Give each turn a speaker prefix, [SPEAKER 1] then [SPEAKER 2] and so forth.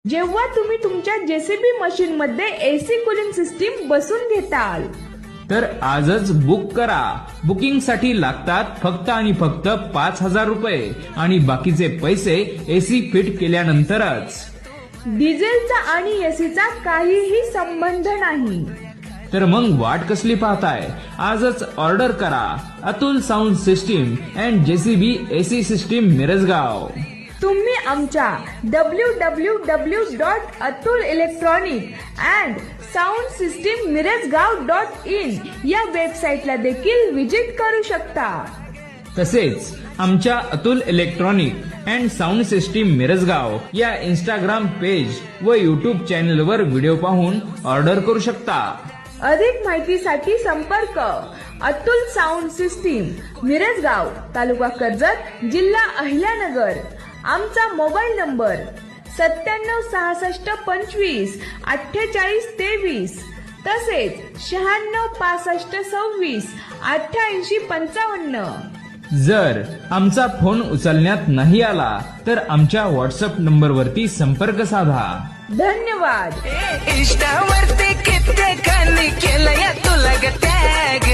[SPEAKER 1] जेव्हा तुम्ही तुमच्या जेसीबी मशीन मध्ये एसी कूलिंग सिस्टीम बसून घेताल
[SPEAKER 2] तर आजच बुक करा। बुकिंग साठी लागतात फक्त आणि फक्त 5,000 रुपये आणि बाकीचे पैसे एसी फिट केल्यानंतरच।
[SPEAKER 1] डिझेलचा आणि एसीचा काहीही संबंध नाही।
[SPEAKER 2] तर मग वाट कसली पाहताय, आजच ऑर्डर करा। Atul sound system and JCB AC system Mirajgaon.
[SPEAKER 1] तुम्ही आमच्या www.atulelectronic&soundsystemmirajgaon.in या वेबसाईटला देखील विजिट करू शकता।
[SPEAKER 2] तसेच आमच्या Atul electronic and sound system Mirajgaon या इंस्टाग्राम पेज व युट्यूब चॅनलवर व्हिडिओ पाहून ऑर्डर करू शकता।
[SPEAKER 1] अधिक माहितीसाठी संपर्क अतुल साऊंड सिस्टीम मिरजगाव, तालुका कर्जत, जिल्हा अहिल्यानगर। आमचा मोबाईल नंबर 9766254823 तसेच 9665268855।
[SPEAKER 2] जर आमचा फोन उचलण्यात नाही आला तर आमच्या व्हॉट्सअप नंबरवरती संपर्क साधा।
[SPEAKER 1] धन्यवाद।
[SPEAKER 3] इष्टावरती कित्येकांनी केलं या तुला ग टॅग।